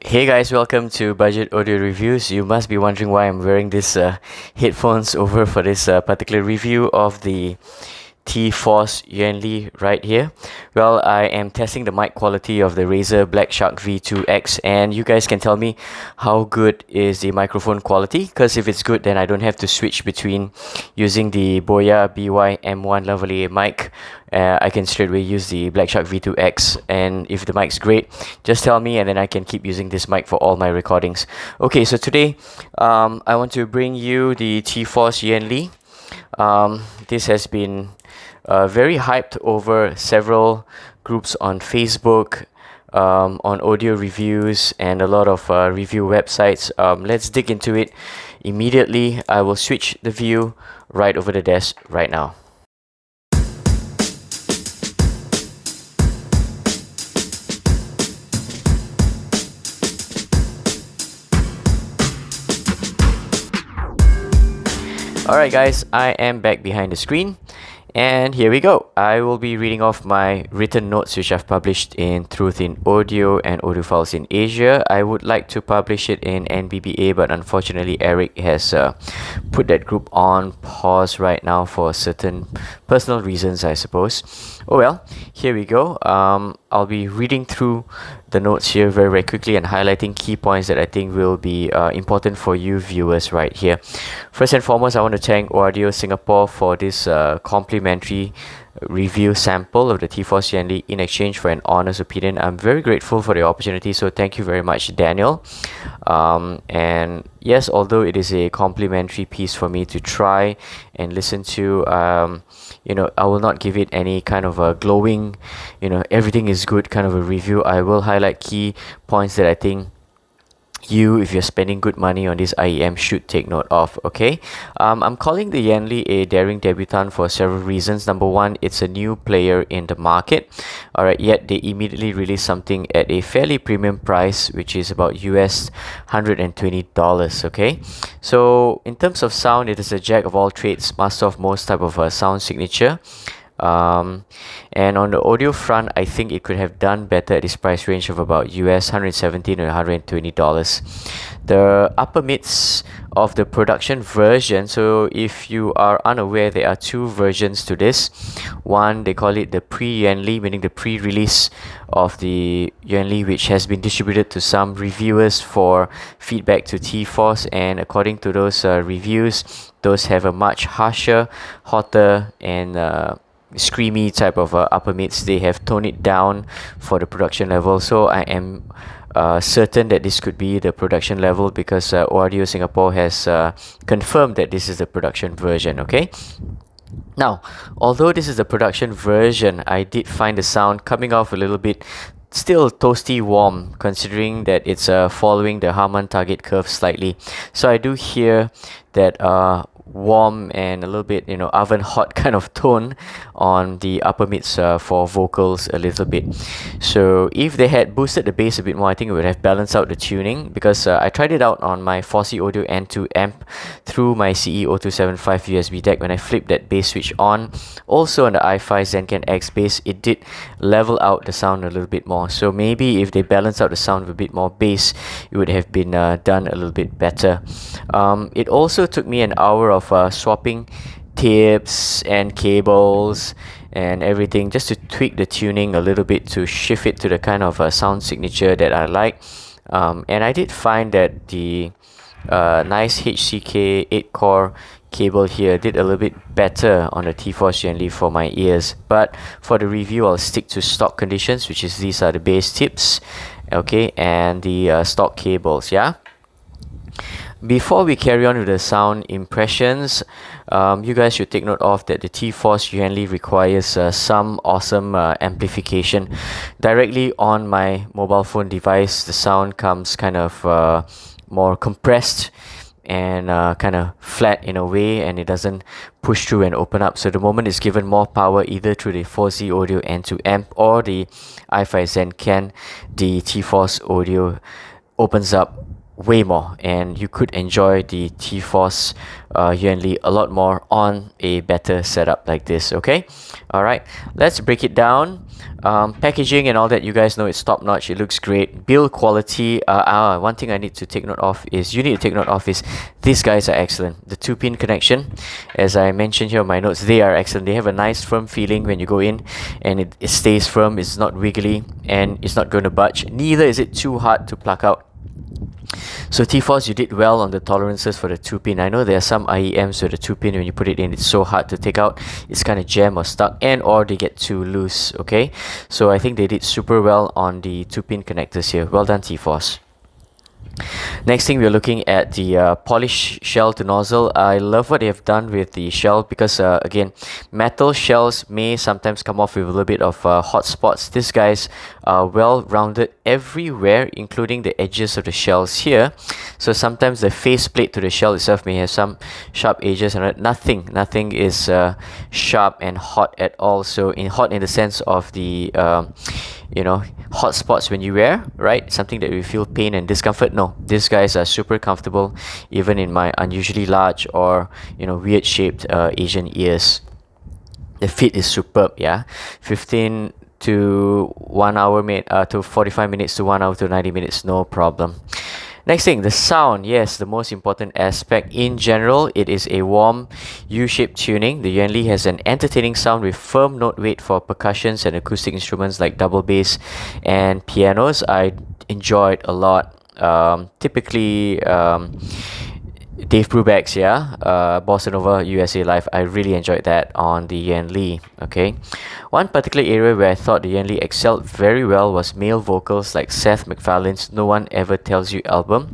Hey guys, welcome to Budget Audio Reviews. You must be wondering why I'm wearing this headphones over for this particular review of the Tforce Yuan Li right here. Well, I am testing the mic quality of the Razer Black Shark V2X, and you guys can tell me how good is the microphone quality, because if it's good, then I don't have to switch between using the Boya BY M1 lavalier mic. I can straight away use the Black Shark V2X, and if the mic's great, just tell me and then I can keep using this mic for all my recordings. Okay, so today I want to bring you the Tforce Yuan Li. This has been very hyped over several groups on Facebook, on audio reviews, and a lot of review websites. Let's dig into it immediately. I will switch the view right over the desk right now. Alright guys, I am back behind the screen, and here we go. I will be reading off my written notes which I've published in Truth in Audio and Audiophiles in Asia. I would like to publish it in NBBA, but unfortunately Eric has put that group on pause right now for certain personal reasons, I suppose. Oh well, here we go. I'll be reading through the notes here very quickly and highlighting key points that I think will be important for you viewers right here. First and foremost, I want to thank Oardio Singapore for this complimentary review sample of the Tforce Yuan Li in exchange for an honest opinion. I'm very grateful for the opportunity, so thank you very much, Daniel. And yes, although it is a complimentary piece for me to try and listen to, I will not give it any kind of a glowing, everything is good kind of a review. I will highlight key points that I think you, if you're spending good money on this IEM, should take note of. Okay, I'm calling the Yuan Li a daring debutante for several reasons. Number one, it's a new player in the market. Alright, yet they immediately released something at a fairly premium price, which is about US $120. Okay, so in terms of sound, it is a jack of all trades, master of most type of sound signature. And on the audio front, I think it could have done better at this price range of about US $117 or $120. The upper mids of the production version, so if you are unaware, there are two versions to this. One, they call it the pre-Yuan Li, meaning the pre-release of the Yuan Li, which has been distributed to some reviewers for feedback to Tforce, and according to those reviews, those have a much harsher, hotter, and screamy type of upper mids. They have toned it down for the production level, so I am certain that this could be the production level, because Oardio Singapore has confirmed that this is the production version. Okay, now although this is the production version, I did find the sound coming off a little bit still toasty warm, considering that it's following the Harman target curve slightly. So I do hear that warm and a little bit oven hot kind of tone on the upper mids for vocals a little bit. So if they had boosted the bass a bit more, I think it would have balanced out the tuning, because I tried it out on my Tforce Audio N2 amp through my CE0275 USB deck. When I flipped that bass switch on, also on the i5 Zencan X bass, it did level out the sound a little bit more. So maybe if they balanced out the sound with a bit more bass, it would have been done a little bit better. It also took me an hour of swapping tips and cables and everything just to tweak the tuning a little bit to shift it to the kind of sound signature that I like. And I did find that the nice HCK 8-core cable here did a little bit better on the Tforce Yuan Li for my ears. But for the review, I'll stick to stock conditions, which is these are the bass tips, okay, and the stock cables. Yeah. Before we carry on with the sound impressions, you guys should take note of that the Tforce Yuan Li requires some awesome amplification. Directly on my mobile phone device, the sound comes kind of more compressed and kind of flat in a way, and it doesn't push through and open up. So the moment it's given more power either through the Tforce Audio N2 amp or the i5 Zencan, the Tforce Audio opens up way more, and you could enjoy the Tforce Yuan Li a lot more on a better setup like this. Okay, all right, let's break it down. Packaging and all that, you guys know it's top notch. It looks great. Build quality. One thing I need to take note of is these guys are excellent. The 2-pin connection, as I mentioned here in my notes, they are excellent. They have a nice firm feeling when you go in, and it stays firm. It's not wiggly, and it's not going to budge. Neither is it too hard to pluck out. So Tforce, you did well on the tolerances for the 2-pin. I know there are some IEMs with the 2-pin, when you put it in, it's so hard to take out. It's kind of jam or stuck, and or they get too loose. Okay, so I think they did super well on the 2-pin connectors here. Well done, Tforce. Next thing, we're looking at the polished shell to nozzle. I love what they have done with the shell, because again, metal shells may sometimes come off with a little bit of hot spots. These guys are well rounded everywhere, including the edges of the shells here. So sometimes the face plate to the shell itself may have some sharp edges, and nothing is sharp and hot at all. So hot in the sense of the hot spots when you wear, right? Something that we feel pain and discomfort. No, these guys are super comfortable, even in my unusually large or weird shaped Asian ears. The fit is superb. Yeah, 15 to 1 hour to 45 minutes to 1 hour to 90 minutes, no problem. Next thing, the sound. Yes, the most important aspect. In general, it is a warm U-shaped tuning. The Yuan Li has an entertaining sound with firm note weight for percussions and acoustic instruments like double bass and pianos. I enjoyed a lot. Typically, Dave Brubeck's Bossa Nova USA Live. I really enjoyed that on the Yuan Li. Okay, one particular area where I thought the Yuan Li excelled very well was male vocals, like Seth MacFarlane's No One Ever Tells You album.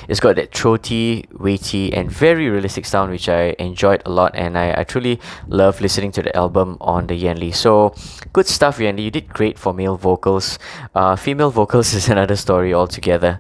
It's got that throaty, weighty, and very realistic sound, which I enjoyed a lot, and I truly love listening to the album on the Yuan Li. So good stuff, Yuan Li. You did great for male vocals. Female vocals is another story altogether.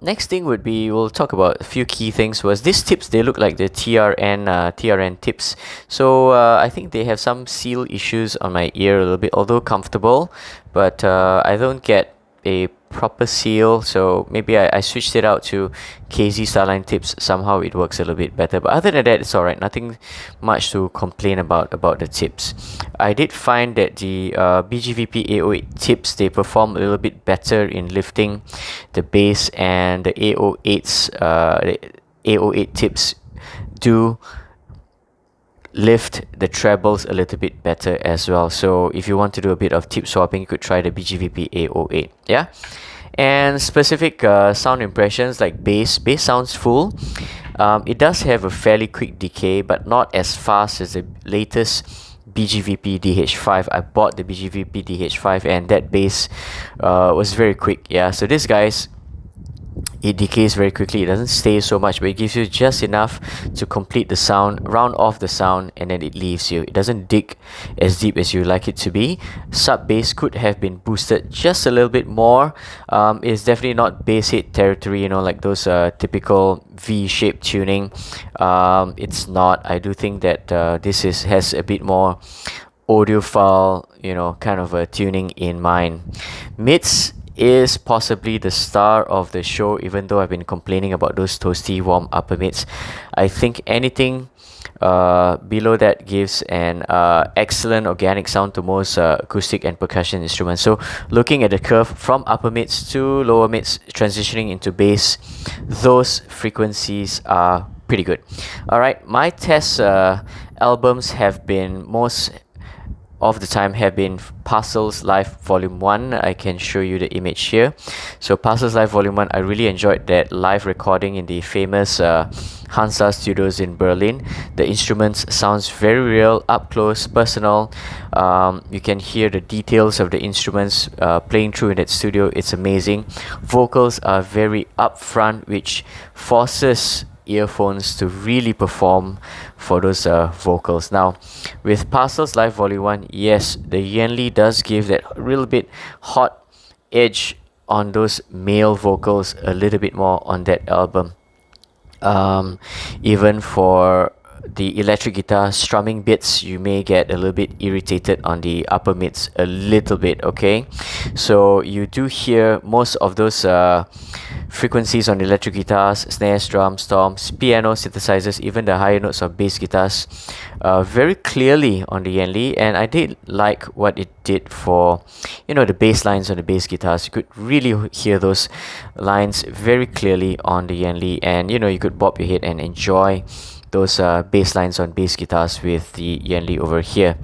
Next thing would be, we'll talk about a few key things. Was these tips, they look like the TRN tips. So I think they have some seal issues on my ear a little bit, although comfortable, but I don't get a proper seal, so maybe I switched it out to KZ Starline tips. Somehow it works a little bit better, but other than that, it's alright. Nothing much to complain about the tips. I did find that the BGVP A08 tips, they perform a little bit better in lifting the bass, and the A08 tips do lift the trebles a little bit better as well. So if you want to do a bit of tip swapping, you could try the BGVP A08. Yeah, and specific sound impressions, like bass sounds full. It does have a fairly quick decay, but not as fast as the latest BGVP DH5. I bought the BGVP DH5, and that bass was very quick. Yeah, so this guy's, it decays very quickly. It doesn't stay so much, but it gives you just enough to complete the sound, round off the sound, and then it leaves you. It doesn't dig as deep as you like it to be. Sub bass could have been boosted just a little bit more. It's definitely not bass hit territory, like those typical V-shaped tuning. It's not. I do think that this has a bit more audiophile, kind of a tuning in mind. Mids is possibly the star of the show, even though I've been complaining about those toasty warm upper mids. I think anything below that gives an excellent organic sound to most acoustic and percussion instruments. So looking at the curve from upper mids to lower mids, transitioning into bass, those frequencies are pretty good. Alright, my test albums have been most of the time have been Parcels Live Volume 1. I can show you the image here. So Parcels Live Volume 1, I really enjoyed that live recording in the famous Hansa Studios in Berlin. The instruments sounds very real, up close, personal. You can hear the details of the instruments playing through in that studio. It's amazing. Vocals are very upfront, which forces earphones to really perform for those vocals. Now with Parcels Live Volume 1, yes, the Yuan Li does give that real bit hot edge on those male vocals a little bit more on that album. Even for the electric guitar strumming bits, you may get a little bit irritated on the upper mids a little bit, okay? So you do hear most of those frequencies on electric guitars, snares, drums, toms, piano, synthesizers, even the higher notes of bass guitars very clearly on the Yuan Li, and I did like what it did for, you know, the bass lines on the bass guitars. You could really hear those lines very clearly on the Yuan Li, and you know, you could bob your head and enjoy those bass lines on bass guitars with the Yuan Li over here.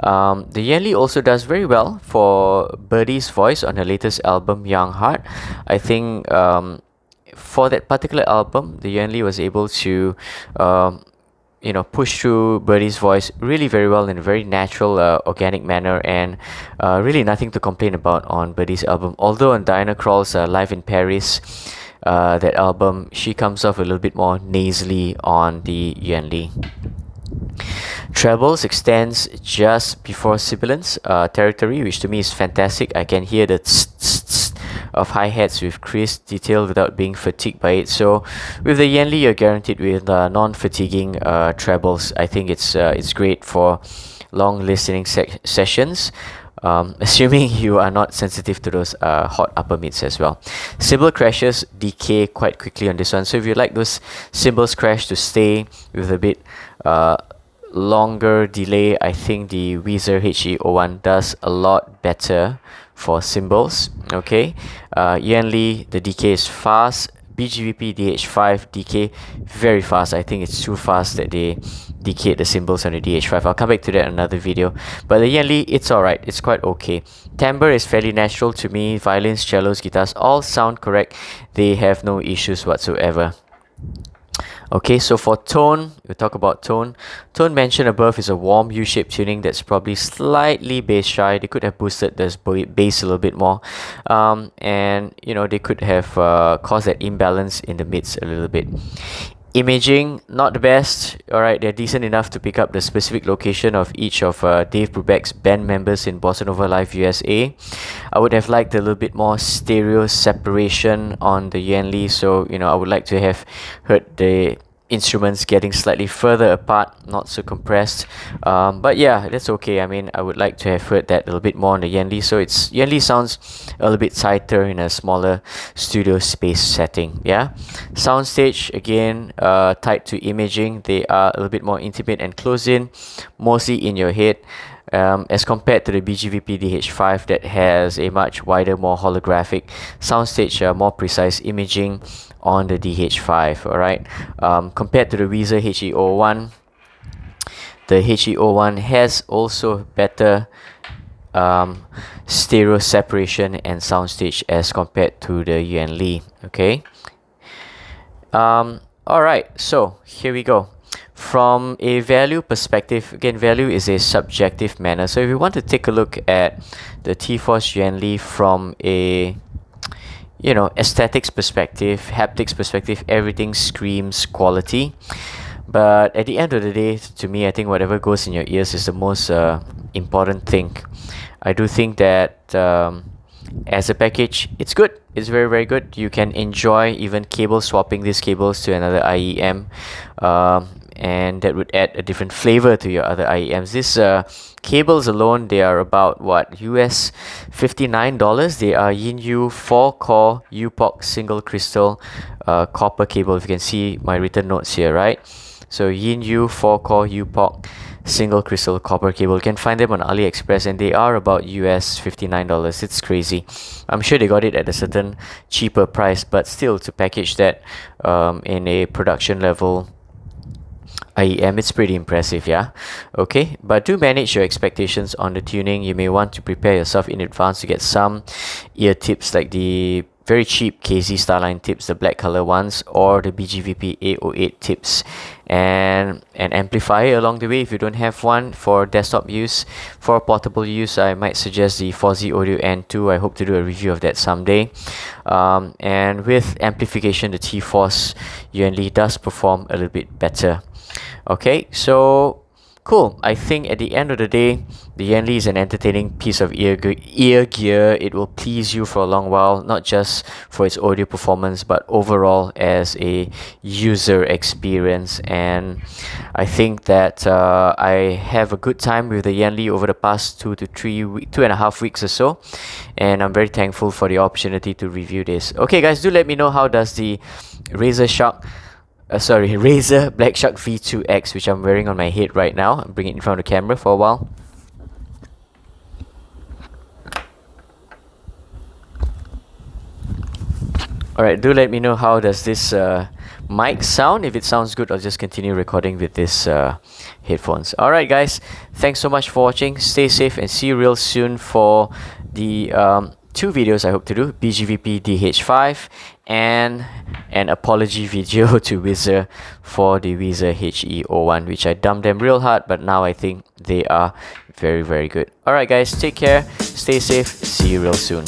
The Yuan Li also does very well for Birdie's voice on her latest album, Young Heart. I think for that particular album, the Yuan Li was able to you know, push through Birdie's voice really very well in a very natural, organic manner, and really nothing to complain about on Birdie's album. Although on Diana Krall's Live in Paris, that album, she comes off a little bit more nasally on the Yuan Li. Trebles extends just before sibilance territory, which to me is fantastic. I can hear the tss, tss, tss of hi-hats with crisp detail without being fatigued by it. So with the Yuan Li, you're guaranteed with non-fatiguing trebles. I think it's great for long listening sessions. Assuming you are not sensitive to those hot upper mids as well. Cymbal crashes decay quite quickly on this one, so if you like those cymbals crash to stay with a bit longer delay, I think the Weezer HE01 does a lot better for cymbals. Okay, Yuan Li, the decay is fast. BGVP DH5 decay very fast. I think it's too fast that they decayed the cymbals on the DH5. I'll come back to that in another video. But the Yuan Li, it's alright. It's quite okay. Timbre is fairly natural to me. Violins, cellos, guitars all sound correct. They have no issues whatsoever. Okay, so for tone, we'll talk about tone. Tone mentioned above is a warm U-shaped tuning that's probably slightly bass shy. They could have boosted this bass a little bit more, and you know, they could have caused that imbalance in the mids a little bit. Imaging, not the best. Alright, they're decent enough to pick up the specific location of each of Dave Brubeck's band members in Bossa Nova Live USA. I would have liked a little bit more stereo separation on the Yuan Li, so you know, I would like to have heard the instruments getting slightly further apart, not so compressed, but yeah, that's okay. I mean, I would like to have heard that a little bit more on the Yuan Li. So it's Yuan Li sounds a little bit tighter in a smaller studio space setting. Yeah, soundstage again, tied to imaging, they are a little bit more intimate and close in, mostly in your head, as compared to the BGVP DH5 that has a much wider, more holographic soundstage, more precise imaging on the DH5. Alright, compared to the Weezer HE01, the HE01 has also better stereo separation and soundstage as compared to the Yuan Li. Okay, alright, so here we go. From a value perspective, again, value is a subjective manner. So if you want to take a look at the Tforce Yuan Li from a, you know, aesthetics perspective, haptics perspective, everything screams quality. But at the end of the day, to me, I think whatever goes in your ears is the most important thing. I do think that as a package, it's good. It's very, very good. You can enjoy even cable swapping these cables to another IEM, and that would add a different flavor to your other IEMs. These cables alone, they are about what, US $59. They are Yin-Yu 4-core UPOC single crystal copper cable. If you can see my written notes here, right? So Yin-Yu 4-core UPOC single crystal copper cable. You can find them on AliExpress, and they are about US $59. It's crazy. I'm sure they got it at a certain cheaper price, but still, to package that in a production level IEM, it's pretty impressive. Yeah, okay, but do manage your expectations on the tuning. You may want to prepare yourself in advance to get some ear tips like the very cheap KZ Starline tips, the black color ones, or the BGVP 808 tips, and an amplifier along the way if you don't have one for desktop use. For portable use, I might suggest the Tforce Audio N2. I hope to do a review of that someday. And with amplification, the Tforce Yuan Li does perform a little bit better. Okay, so Cool. I think at the end of the day, the Yuan Li is an entertaining piece of ear gear. It will please you for a long while, not just for its audio performance, but overall as a user experience. And I think that I have a good time with the Yuan Li over the past 2.5 weeks or so, and I'm very thankful for the opportunity to review this. Okay, guys, do let me know how does the Razer Black Shark V2X, which I'm wearing on my head right now. I'm bringing it in front of the camera for a while. Alright, do let me know how does this mic sound. If it sounds good, I'll just continue recording with this headphones. Alright guys, thanks so much for watching. Stay safe and see you real soon for the 2 videos I hope to do. BGVP DH5 and an apology video to Weezer for the Weezer HE01, which I dumped them real hard, but now I think they are very, very good. Alright guys, take care, stay safe, see you real soon.